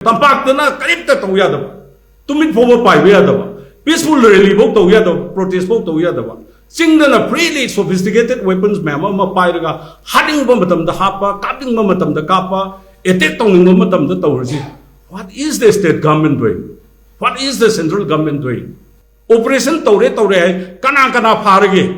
तंपाक्तना करीबता तौ यादब तुमिन फोबो पाइबे Yadav peaceful rally बो तौ यादब प्रोटेस्ट बो तौ Yadav चिंगदना freely sophisticated weapons ma'am अमा पाइरगा हाडिंग बो मतमदा हापा कापिंग बो मतमदा कापा अटैक तौनिंग बो मतमदा तौरसी what is the state government doing what is the central government doing operation तौरे है कना फारगे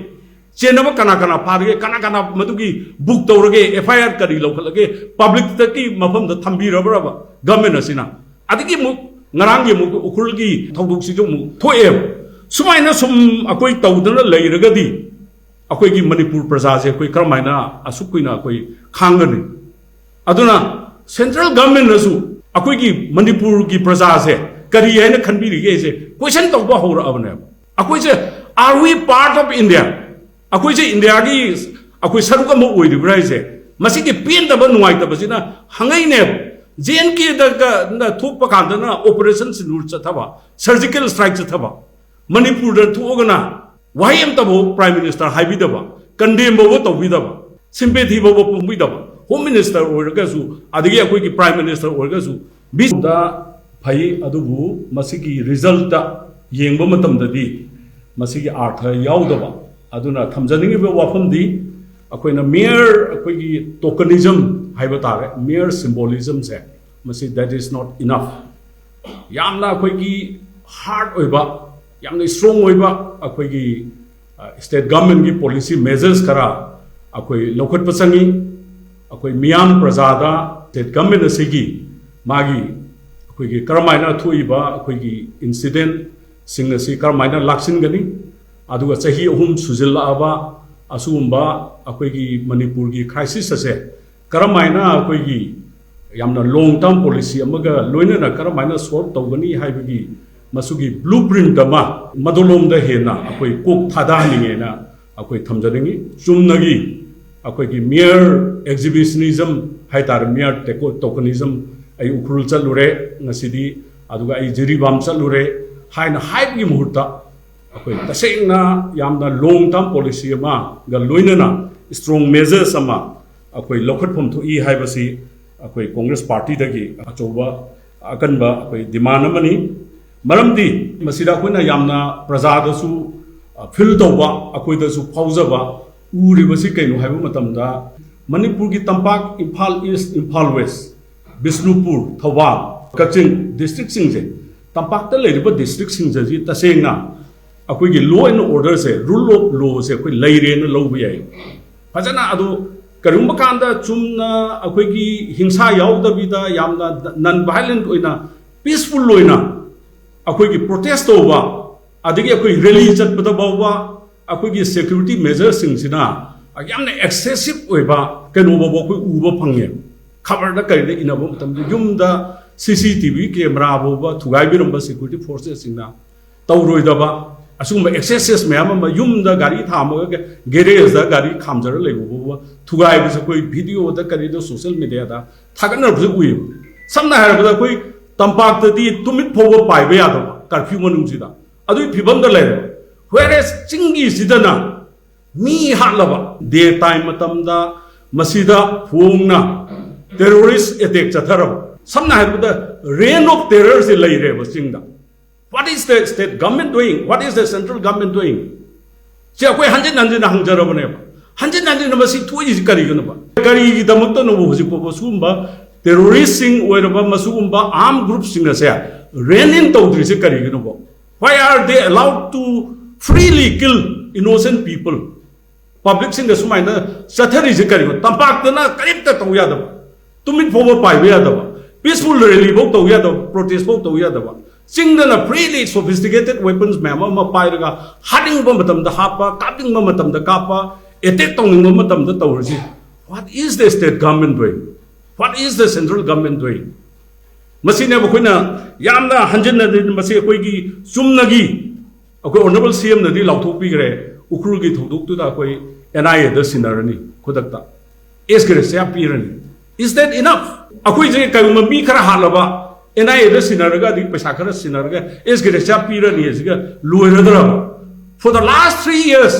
चेनब कना फारगे कना मदुगी बुक तौरगे एफआईआर करी लौखलगे पब्लिक तकी मफम द थंबीरबरब गवर्नमेंट असिना अदिगी मुक ngaranggi mu ukhulgi thoduk si mu thoe sumaina sum akoi tawdana leiragadi akoi gi manipur praja je akoi karmaina asukuina akoi khangani aduna central government nasu akoi gi manipur gi praja je kari haina khanbiri ge je question tawba hora abne akoi je are we part of india akoi je india gi akoi saruka mu oidibra je masi gi pen da ba nuai da basina hangai ne जेन की थोप कांदना operation सिंदूर चथबा surgical strike चथबा Manipur थोगना वही तबो prime minister हाइबिदबा condemn बो तौबिदबा sympathy बो पुंबिदबा home minister ओरगसु अदगी अखोई prime minister ओरगसु बिदा फई अदुबु मसिगी रिजल्ट येंबो मतमददी मसिगी अर्थ याउदबा अदुना थमजनिंगिबो वाफमदी अखोइना मेयर अखोई टोकनिज्म हाइबा तारे मेयर सिंबोलिज्म से मसी दैट इज नॉट इनफ यामना अखोई हार्ड ओइबा यामना स्ट्रांग ओइबा अखोई स्टेट गवर्नमेंट की पॉलिसी मेजर्स करा अखोई लौखट पसंगी अखोई मियाम प्रजादा स्टेट गवर्नमेंट असिगी मागी अखोई करमाइना थोइबा अखोई इंसिडेंट सिंगसी करमाइना लाक्सिनगनी अदुगा चही अहुम सुजिल्लाबा असुगुम्बा अखोई मणिपुर की क्राइसिस असे करमाइना अखोई यामना लॉन्ग टर्म पॉलिसी अमगा लोइनना करमाइना सॉल्व तौगनी हाइबगी मसुगी ब्लूप्रिंट अमा मदोलोमदा हेना अखोई कोक थादानिंगेना अखोई थमजनिंगी चुमनगी अखोई मेयर एग्जिबिशनिज्म हाइतार मेयर टेको टोकनिज्म आई उखरुल चलुरे ngasiदी अदुगा आई जिरीबाम चलुरे हाइना हाइबगी मुहूर्ता अखोई तसेंगना यामना लॉन्ग टर्म पॉलिसी अमा गा लोइनना स्ट्रांग मेजर्स अमा अखोई लौखटफम थोई हाइबसी अखोई कांग्रेस पार्टी दगी अचौबा अकनबा अखोई डिमांड अमनी मरमदी मसिदा अखोइना यामना प्रजादसु फिल तौबा अखोइदसु फाउजबा उरिबसी कैनो हाइबा मतमदा मणिपुर की तंपाक Imphal east Imphal west Bishnupur Thoubal Kakching district सिंजे तंपाकता लेरिबा डिस्ट्रिक्ट सिंजे तसेंगना अखोई लॉ एंड ऑर्डर से रूल ऑफ लॉ से अखोई लेरेन लौब याय फजना अदु करुंबा कांदा चुमना अखोई हिंसा याउदबिदा यामना नॉन वायलेंट ओइना पीसफुल ओइना अखोई प्रोटेस्ट तौबा अदगी अखोई रैली चटपदा बाउबा अखोई सिक्योरिटी मेजर्स सिंगसिना यामना एक्सेसिव ओइबा कैनो बाबो अखोई उबा फंगे खबर दा करिदे इनाबो मतम युमदा सीसीटीवी कैमरा बाउबा थुगाइबिरंबा सिक्योरिटी फोर्सेस सिंगना तौरोइदबा असुम एक्सेसेस मैम युमदा गाड़ी थामगा गैरेज गाड़ी खामजर लेबो थुगाइबस कोई वीडियो दा करिदो सोशल मीडिया दा थागनरबस उइ समना हरबदा कोई तंपाक्तदी तुमित फोबो पाइबे यादब कर्फ्यू मनुसिदा अदुइ फिबम दा लेरे व्हेरेस चिंगी सिदना मी हालबा डे टाइम मतमदा मसिदा फोंगना टेररिस्ट अटैक चथरब समना हरबदा रेन ऑफ टेरर से लेरे बसिंगदा What is the state government doing? What is the central government doing? See, I hanjin hanjin hangjarabane. Hanjin hanjin namasi thui kari ganaba. Kari damakta no hoji ko sumba terrorist sing oiraba masumba armed group sing na se rein in tawdri se kari ganaba. Why are they allowed to freely kill innocent people? Public sing da sumaina sathari se kari. Tampak na karibta taw yadaba. Tumin fobo paibe yadaba. Peaceful rally bo taw yadaba. Protest bo taw yadaba. चिंगदना freely sophisticated weapons मैम पाइरगा हाडिंग बमतम हापा कापिंग बमतम कापा attack तौनिंग बमतम तौरसी what is the state government doing what is the central government doing मसीने बखोइना यामना हंजन मसी अखोइगी चुमनगी अखोइ ऑनरेबल सीएम नदी लाउथोकपिग्रे उखरुगी थौदुकतुदा अखोइ एनआईए द सिनरनी खुदकता एस ग्रेस या पीरनी इज दैट इनफ अखोइ जे कयम मी खरा हालबा NIA sinaraga di pesakara sinaraga is get a chapira near Luerada. For the last 3 years,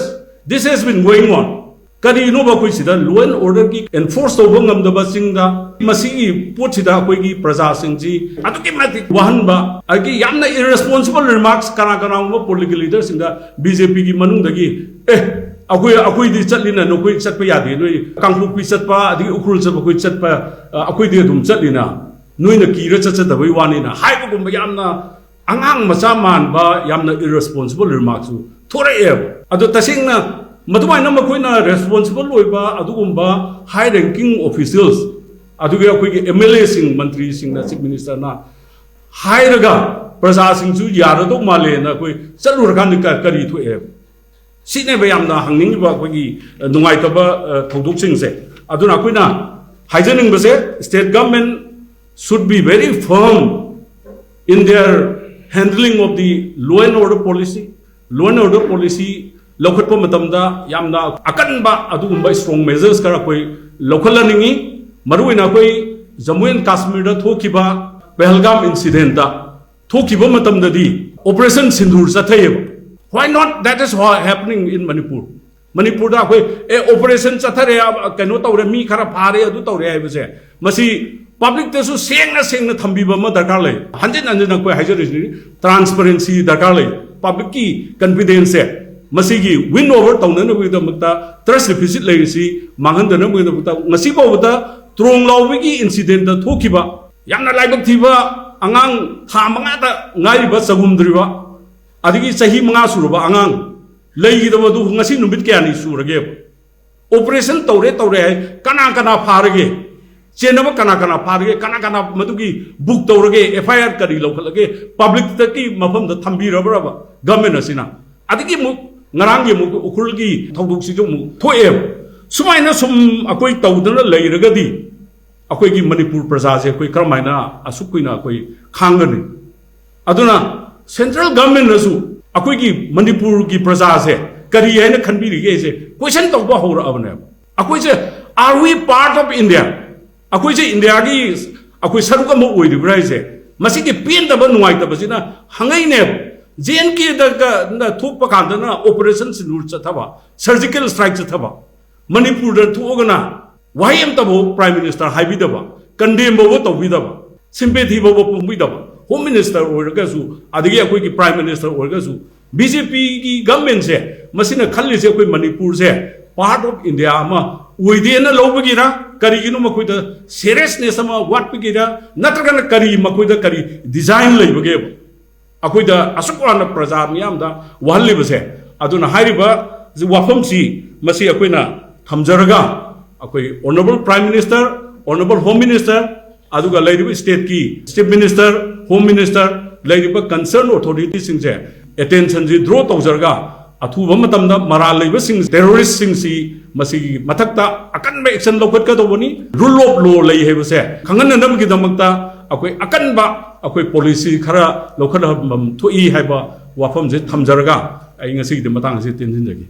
this has been going on. करीनो बखोइसिदा law and order की enforce तौब ngamdaba singda masigi pochida akoigi praja singji aduki mati wahanba agi yamna irresponsible remarks kana ma political leaders singda BJP ki manung dagi akoi di chatlina no koi chatpa yade noi kangpu pi chatpa adi ukrul chatpa koi chatpa akoi di dum chatlina noi na kira chatda bai wani na haiba gumba yamna angang macha man ba yamna irresponsible remarks thora ado tasingna मधुमाइना मखोइना responsible होइबा अदुगुम्बा high ranking officials अदुगे अखोइगे MLA सिंग मंत्री सिंग ना चीफ मिनिस्टर ना हाइरगा प्रजा सिंगसु यारदो माले ना कोई चलुरखान करी थोए सिने बयामना हंगनिंगबा अखोइगी नुंगाइतबा थौदोक सिंगसे अदुना अखोइना हाइजनिंग बसे state government should be very firm in their handling of the law and order policy लौखटप मतमदा यामना अकनबा अदुगुम्बा स्ट्रॉन्ग मेजर्स करा कोई लौखलनिंगी मरुइना कोई जम्मू एंड कश्मीर दा थोकिबा पहलगाम इंसिडेंट दा थोकिबा मतमददी ऑपरेशन सिंदूर चथैब why not that is happening in Manipur दा कोई ऑपरेशन चथरे कनो तौरे मी खरा फारे अदु तौरे हाइबसे मसी पब्लिक तेसु सेंगना थंबीबा म दरकार ले हंजन कोई हाइजरिसनी ट्रांसपेरेंसी दरकार ले पब्लिक की कॉन्फिडेंस है मसीगी विन ओवर तौननबगदमक्ता ट्रस्ट डिफिसिट लेसी मांगहनदनबगदमक्ता ngasibaubata trong laubigi incident da thokiba yamna laibak thiba angang tha manga da ngaiba sagumdriba adigi sahi manga suruba angang leigidaba du ngasi numit kyani surage operation tawre kana pharage chenaba kana pharage kana madugi book tawrage FIR kari lokhalage public taki mafam da thambiraba government asina adigi mu ngarangye mu ukurgi thawduk sijo mu thoe sumaina sum akoi tawdana leiragadi akoi gi manipur praja je koi karmaina asukuina akoi khangani aduna central government nasu akoi gi manipur gi praja je kari haina khanbiri ge je question tawba hora abne akoi je are we part of India akoi je India gi akoi saruka mu oidibra je masigi pin da ba nuai da basina hangai ne JNK da thukpa kandana operation sinur chathaba surgical strike chathaba manipur da thugana wayam tabo prime minister haibidaba condemn bo tawbidaba sympathy bo pumbidaba home minister orgasu adigi akoi ki prime minister orgasu BJP ki government se masina khalli se akoi manipur se part of India ma oidena lobagira karigino makoi da seriousness ma what bigira natragana kari makoi da kari design leibage अखोइदा असुकवाना प्रजा मियामदा वहल्लिबसे अदुना हाइरिबा वाफमसी मसी अखोइना थमजरगा अखोइ honourable prime minister honourable home minister अदुगा लेरिबा स्टेट की चीफ मिनिस्टर होम मिनिस्टर लेरिबा कंसर्न अथॉरिटी सिंगसे अटेंशन जी ड्रॉ तौजरगा अथुबा मतमदा मरा लेबा सिंग टेररिस्ट सिंगसी मसी मथक्ता अकनबा एक्शन लौखटका तोबनी रूल ऑफ लॉ लई हेबसे खंगननम की दमक्ता अखोइ अकनबा अखोइ पॉलिसी खरा लौखट थोई हाइबा वाफम से थमजरगा आई ngasi de matang se tinjin jagi